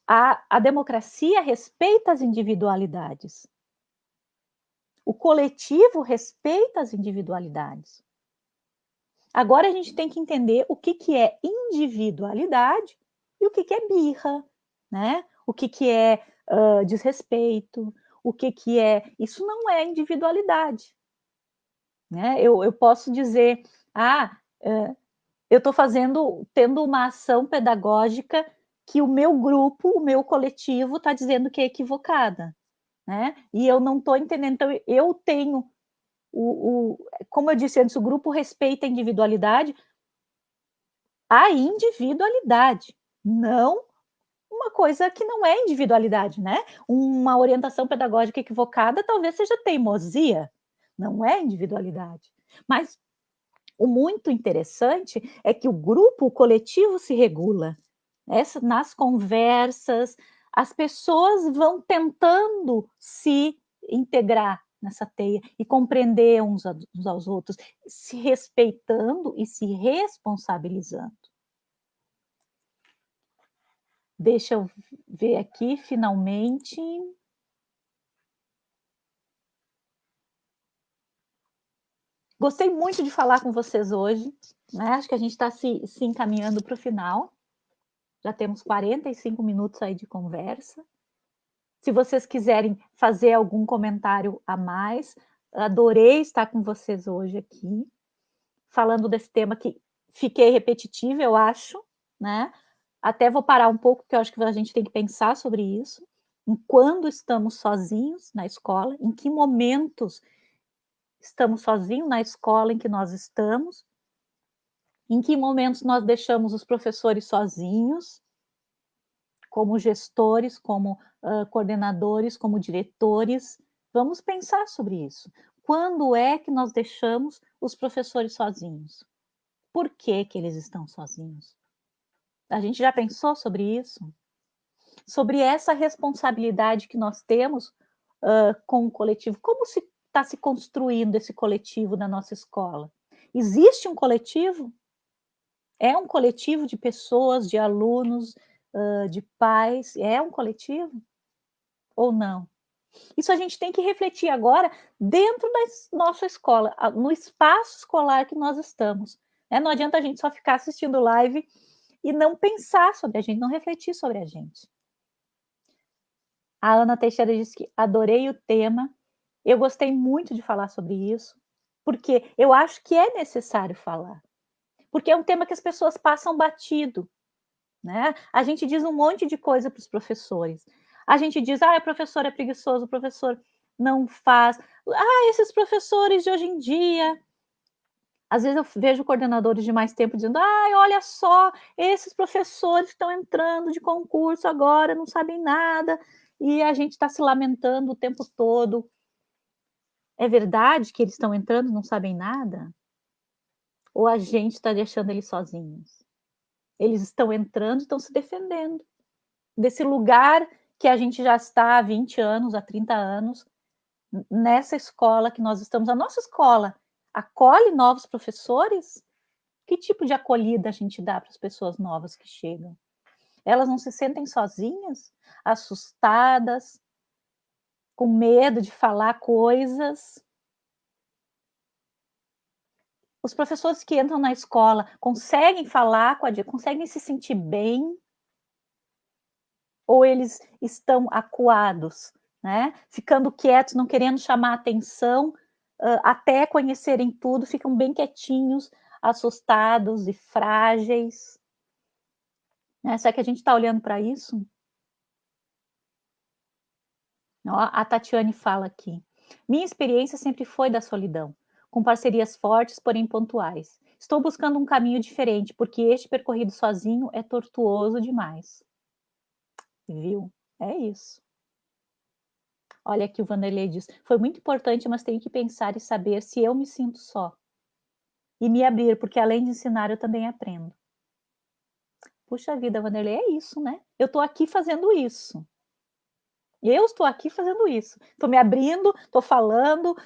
A democracia respeita as individualidades. O coletivo respeita as individualidades. Agora a gente tem que entender o que é individualidade e o que é birra, né? O que é desrespeito, o que é... Isso não é individualidade. Né? Eu posso dizer, eu estou tendo uma ação pedagógica que o meu grupo, o meu coletivo está dizendo que é equivocada, né? E eu não estou entendendo. Então, eu tenho como eu disse antes, o grupo respeita a individualidade, não uma coisa que não é individualidade, né? Uma orientação pedagógica equivocada talvez seja teimosia, não é individualidade. Mas o muito interessante é que o grupo, o coletivo se regula. Nas conversas, as pessoas vão tentando se integrar nessa teia e compreender uns aos outros, se respeitando e se responsabilizando. Deixa eu ver aqui, finalmente. Gostei muito de falar com vocês hoje, né? Acho que a gente está se encaminhando para o final. Já temos 45 minutos aí de conversa. Se vocês quiserem fazer algum comentário a mais, adorei estar com vocês hoje aqui, falando desse tema que fiquei repetitiva, eu acho, né? Até vou parar um pouco, porque eu acho que a gente tem que pensar sobre isso. Em quando estamos sozinhos na escola, em que momentos estamos sozinhos na escola em que nós estamos, em que momentos nós deixamos os professores sozinhos, como gestores, como coordenadores, como diretores. Vamos pensar sobre isso. Quando é que nós deixamos os professores sozinhos? Por que que eles estão sozinhos? A gente já pensou sobre isso? Sobre essa responsabilidade que nós temos com o coletivo. Como está se construindo esse coletivo na nossa escola? Existe um coletivo? É um coletivo de pessoas, de alunos, de pais? É um coletivo? Ou não? Isso a gente tem que refletir agora dentro da nossa escola, no espaço escolar que nós estamos. Né? Não adianta a gente só ficar assistindo live e não pensar sobre a gente, não refletir sobre a gente. A Ana Teixeira disse que adorei o tema, eu gostei muito de falar sobre isso, porque eu acho que é necessário falar, porque é um tema que as pessoas passam batido, né? A gente diz um monte de coisa para os professores. A gente diz, o professor é preguiçoso, o professor não faz. Esses professores de hoje em dia. Às vezes eu vejo coordenadores de mais tempo dizendo, olha só, esses professores estão entrando de concurso agora, não sabem nada, e a gente está se lamentando o tempo todo. É verdade que eles estão entrando e não sabem nada? Ou a gente está deixando eles sozinhos? Eles estão entrando e estão se defendendo desse lugar que a gente já está há 20 anos, há 30 anos, nessa escola que nós estamos. A nossa escola acolhe novos professores? Que tipo de acolhida a gente dá para as pessoas novas que chegam? Elas não se sentem sozinhas, assustadas, com medo de falar coisas? Os professores que entram na escola conseguem falar conseguem se sentir bem? Ou eles estão acuados, né? Ficando quietos, não querendo chamar atenção, até conhecerem tudo, ficam bem quietinhos, assustados e frágeis. Né? Será que a gente está olhando para isso? Ó, a Tatiane fala aqui. Minha experiência sempre foi da solidão, com parcerias fortes, porém pontuais. Estou buscando um caminho diferente, porque este percorrido sozinho é tortuoso demais. Viu? É isso. Olha aqui o Vanderlei diz, foi muito importante, mas tenho que pensar e saber se eu me sinto só. E me abrir, porque além de ensinar, eu também aprendo. Puxa vida, Vanderlei, é isso, né? Eu estou aqui fazendo isso. Eu estou aqui fazendo isso. Estou me abrindo, estou falando,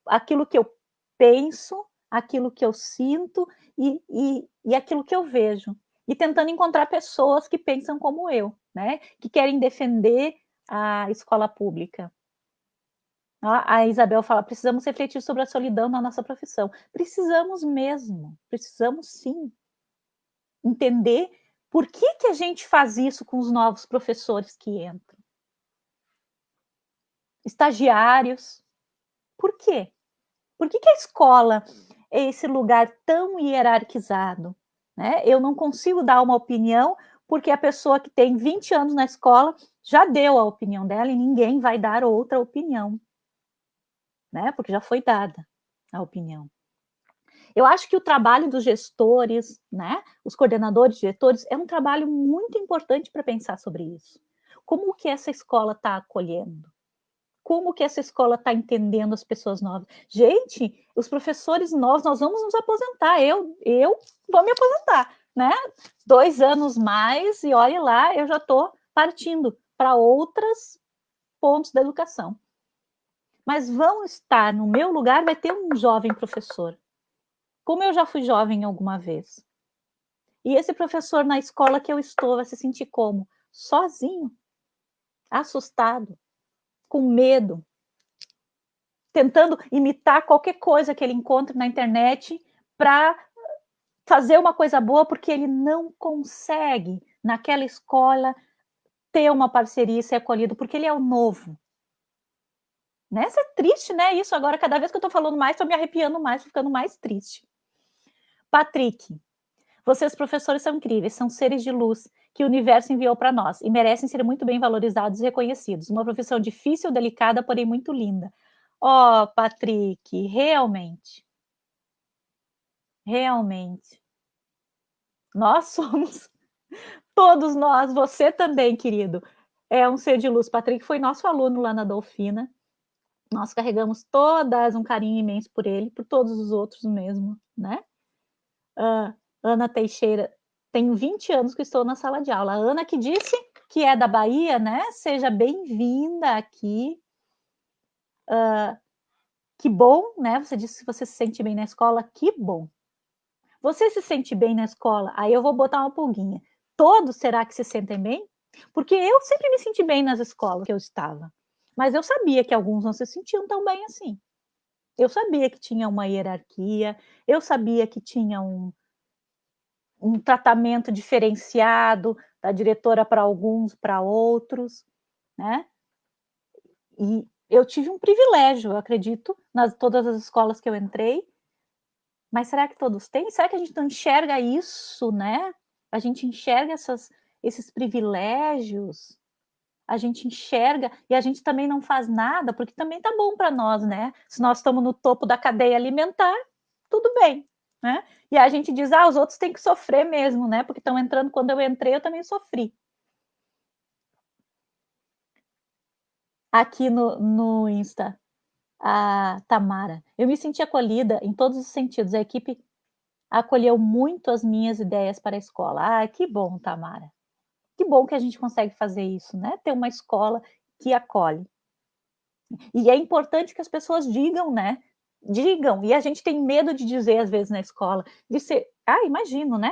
aquilo que eu penso, aquilo que eu sinto e aquilo que eu vejo. E tentando encontrar pessoas que pensam como eu, né? Que querem defender a escola pública. A Isabel fala, precisamos refletir sobre a solidão na nossa profissão. Precisamos mesmo, precisamos sim. Entender por que que a gente faz isso com os novos professores que entram. Estagiários. Por quê? Por que que a escola é esse lugar tão hierarquizado? né? Eu não consigo dar uma opinião porque a pessoa que tem 20 anos na escola já deu a opinião dela e ninguém vai dar outra opinião, né? Porque já foi dada a opinião. Eu acho que o trabalho dos gestores, né, os coordenadores, diretores, é um trabalho muito importante para pensar sobre isso. Como que essa escola está acolhendo? Como que essa escola está entendendo as pessoas novas? Gente, os professores novos, nós vamos nos aposentar. Eu vou me aposentar, né? 2 anos mais e olhe lá, eu já estou partindo para outros pontos da educação. Mas vão estar no meu lugar, vai ter um jovem professor. Como eu já fui jovem alguma vez. E esse professor na escola que eu estou vai se sentir como? Sozinho, assustado, com medo, tentando imitar qualquer coisa que ele encontre na internet para fazer uma coisa boa, porque ele não consegue, naquela escola, ter uma parceria e ser acolhido, porque ele é o novo. Né? Isso é triste, né? Isso agora, cada vez que eu estou falando mais, estou me arrepiando mais, ficando mais triste. Patrick, vocês, professores, são incríveis, são seres de luz que o universo enviou para nós e merecem ser muito bem valorizados e reconhecidos. Uma profissão difícil, delicada, porém muito linda. Oh, Patrick, realmente. Realmente. Nós somos, todos nós, você também, querido, é um ser de luz. Patrick foi nosso aluno lá na Dolfina. Nós carregamos todas um carinho imenso por ele, por todos os outros mesmo, né? Ana Teixeira, tenho 20 anos que estou na sala de aula. A Ana que disse que é da Bahia, né? Seja bem-vinda aqui. Que bom, né? Você disse que você se sente bem na escola, que bom. Você se sente bem na escola? Aí eu vou botar uma pulguinha. Todos será que se sentem bem? Porque eu sempre me senti bem nas escolas que eu estava. Mas eu sabia que alguns não se sentiam tão bem assim. Eu sabia que tinha uma hierarquia, eu sabia que tinha um tratamento diferenciado da diretora para alguns, para outros, né? E eu tive um privilégio, eu acredito, nas todas as escolas que eu entrei, mas será que todos têm? Será que a gente não enxerga isso, né? A gente enxerga esses privilégios, a gente enxerga e a gente também não faz nada, porque também tá bom para nós, né? Se nós estamos no topo da cadeia alimentar, tudo bem, né? E a gente diz, os outros têm que sofrer mesmo, né? Porque estão entrando, quando eu entrei, eu também sofri. Aqui no Insta, a Tamara, eu me senti acolhida em todos os sentidos. A equipe acolheu muito as minhas ideias para a escola. Que bom, Tamara. Que bom que a gente consegue fazer isso, né? Ter uma escola que acolhe. E é importante que as pessoas digam, né? Digam. E a gente tem medo de dizer, às vezes, na escola, de ser, imagino, né?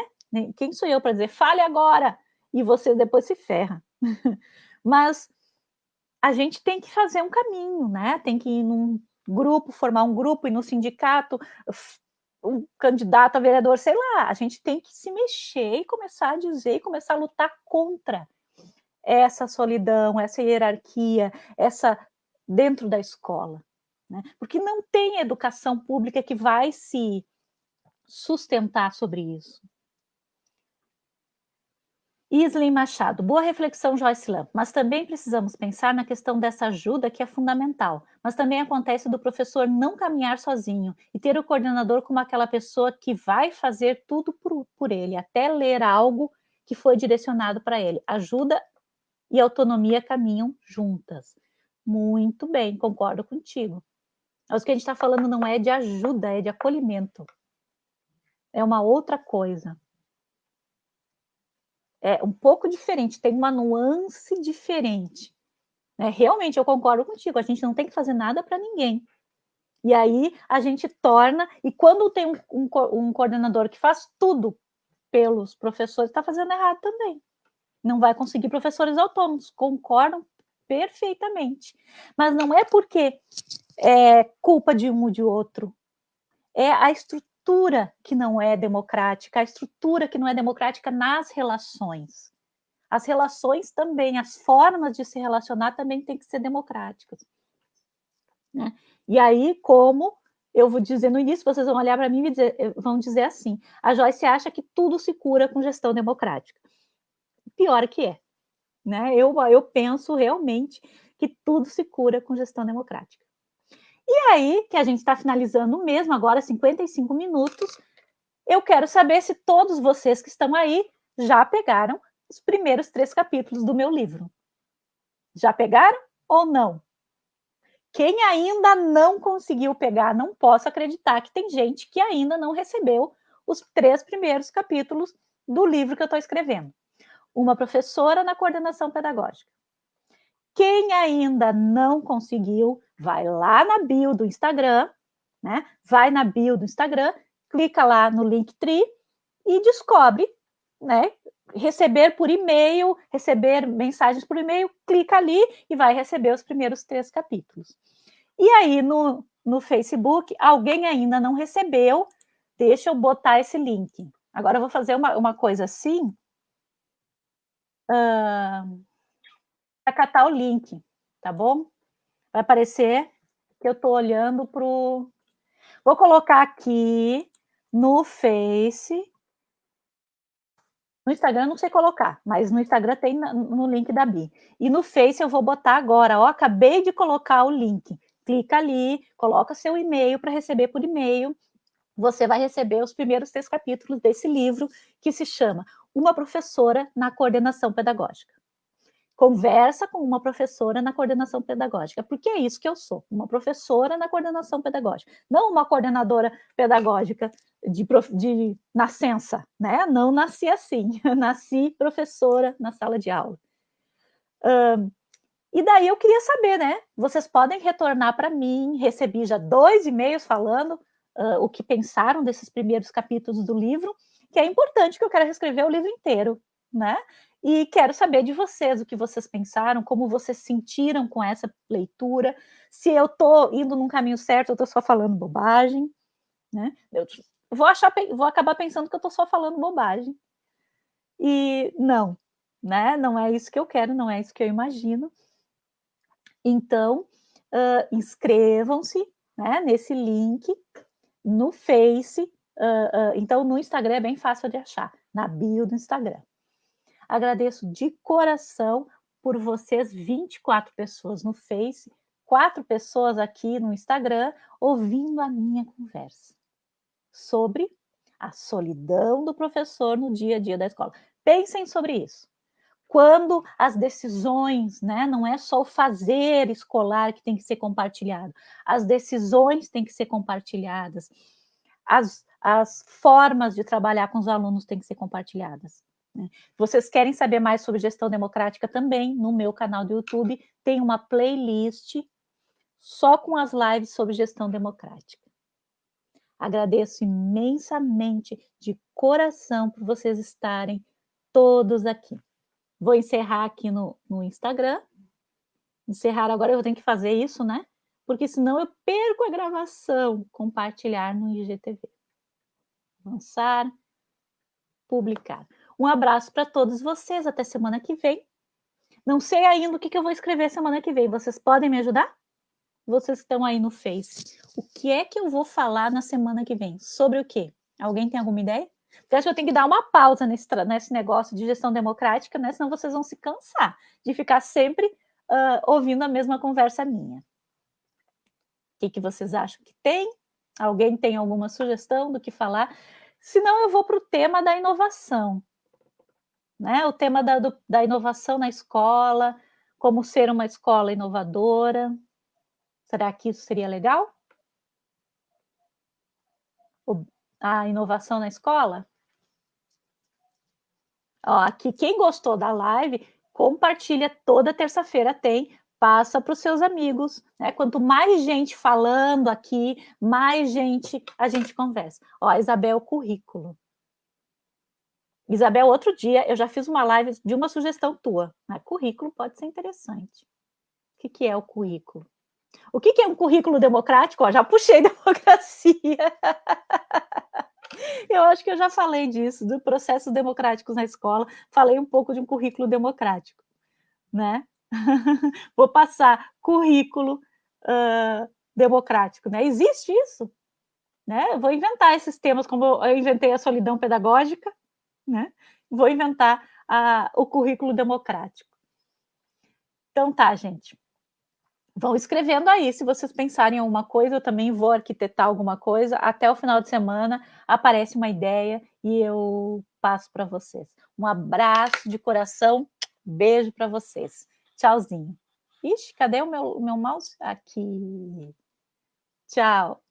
Quem sou eu para dizer, fale agora, e você depois se ferra. Mas a gente tem que fazer um caminho, né? Tem que ir num grupo, formar um grupo, ir no sindicato, um candidato a vereador, sei lá. A gente tem que se mexer e começar a dizer, e começar a lutar contra essa solidão, essa hierarquia, essa dentro da escola, né? Porque não tem educação pública que vai se sustentar sobre isso. Isley Machado, boa reflexão, Joyce Lamp, mas também precisamos pensar na questão dessa ajuda que é fundamental, mas também acontece do professor não caminhar sozinho e ter o coordenador como aquela pessoa que vai fazer tudo por ele, até ler algo que foi direcionado para ele. Ajuda e autonomia caminham juntas. Muito bem, concordo contigo. Mas o que a gente está falando não é de ajuda, é de acolhimento. É uma outra coisa. É um pouco diferente, tem uma nuance diferente. Realmente, eu concordo contigo, a gente não tem que fazer nada para ninguém. E aí a gente torna, e quando tem um coordenador que faz tudo pelos professores, está fazendo errado também. Não vai conseguir professores autônomos, concordam perfeitamente. Mas não é porque é culpa de um ou de outro, é a estrutura que não é democrática, a estrutura que não é democrática nas relações. As relações também, as formas de se relacionar também têm que ser democráticas. Né? E aí, como eu vou dizer no início, vocês vão olhar para mim e vão dizer assim: a Joyce acha que tudo se cura com gestão democrática. Pior que é, né? Eu penso realmente que tudo se cura com gestão democrática. E aí, que a gente está finalizando mesmo, agora 55 minutos, eu quero saber se todos vocês que estão aí já pegaram os primeiros 3 capítulos do meu livro. Já pegaram ou não? Quem ainda não conseguiu pegar, não posso acreditar que tem gente que ainda não recebeu os 3 primeiros capítulos do livro que eu estou escrevendo. Uma professora na coordenação pedagógica. Quem ainda não conseguiu, vai lá na bio do Instagram, né? Vai na bio do Instagram, clica lá no Linktree e descobre, né? Receber por e-mail, receber mensagens por e-mail, clica ali e vai receber os primeiros 3 capítulos. E aí, no Facebook, alguém ainda não recebeu, deixa eu botar esse link. Agora eu vou fazer uma coisa assim, para catar o link, tá bom? Vai aparecer que eu estou olhando para o... Vou colocar aqui no Face. No Instagram não sei colocar, mas no Instagram tem no link da Bi. E no Face eu vou botar agora, ó, acabei de colocar o link. Clica ali, coloca seu e-mail para receber por e-mail. Você vai receber os primeiros 3 capítulos desse livro que se chama Uma Professora na Coordenação Pedagógica. Conversa com uma professora na coordenação pedagógica, porque é isso que eu sou, uma professora na coordenação pedagógica, não uma coordenadora pedagógica de nascença, né? Não nasci assim, nasci professora na sala de aula. E daí eu queria saber, né? Vocês podem retornar para mim, recebi já 2 e-mails falando o que pensaram desses primeiros capítulos do livro, que é importante, que eu quero reescrever o livro inteiro, né? E quero saber de vocês, o que vocês pensaram, como vocês sentiram com essa leitura, se eu estou indo num caminho certo, eu estou só falando bobagem, né? Eu vou acabar pensando que eu estou só falando bobagem. E não, né? Não é isso que eu quero, não é isso que eu imagino. Então, inscrevam-se, né, nesse link no Face. Então, no Instagram é bem fácil de achar, na bio do Instagram. Agradeço de coração por vocês, 24 pessoas no Face, 4 pessoas aqui no Instagram, ouvindo a minha conversa sobre a solidão do professor no dia a dia da escola. Pensem sobre isso. Quando as decisões, né, não é só o fazer escolar que tem que ser compartilhado, as decisões têm que ser compartilhadas, as formas de trabalhar com os alunos têm que ser compartilhadas. Né? Vocês querem saber mais sobre gestão democrática também, no meu canal do YouTube tem uma playlist só com as lives sobre gestão democrática. Agradeço imensamente, de coração, por vocês estarem todos aqui. Vou encerrar aqui no Instagram. Encerrar agora, eu tenho que fazer isso, né? Porque senão eu perco a gravação. Compartilhar no IGTV. Avançar. Publicar. Um abraço para todos vocês. Até semana que vem. Não sei ainda o que eu vou escrever semana que vem. Vocês podem me ajudar? Vocês estão aí no Face. O que é que eu vou falar na semana que vem? Sobre o quê? Alguém tem alguma ideia? Eu acho que eu tenho que dar uma pausa nesse negócio de gestão democrática, né? Senão vocês vão se cansar de ficar sempre ouvindo a mesma conversa minha. O que vocês acham que tem? Alguém tem alguma sugestão do que falar? Senão eu vou para o tema da inovação. Né? O tema da inovação na escola, como ser uma escola inovadora. Será que isso seria legal? A inovação na escola? Ó, aqui, quem gostou da live, compartilha, toda terça-feira tem, passa para os seus amigos, né? Quanto mais gente falando aqui, mais gente a gente conversa. Ó, Isabel, currículo. Isabel, outro dia eu já fiz uma live de uma sugestão tua, né? Currículo pode ser interessante. O que é o currículo? O que é um currículo democrático? Ó, já puxei democracia. Eu acho que eu já falei disso, do processos democráticos na escola, falei um pouco de um currículo democrático, né? Vou passar currículo democrático, né? Existe isso? né? Eu vou inventar esses temas, como eu inventei a solidão pedagógica, né? Vou inventar o currículo democrático. Então tá, gente. Vão escrevendo aí, se vocês pensarem em alguma coisa, eu também vou arquitetar alguma coisa. Até o final de semana aparece uma ideia e eu passo para vocês. Um abraço de coração, beijo para vocês. Tchauzinho. Ixi, cadê o meu mouse? Aqui. Tchau.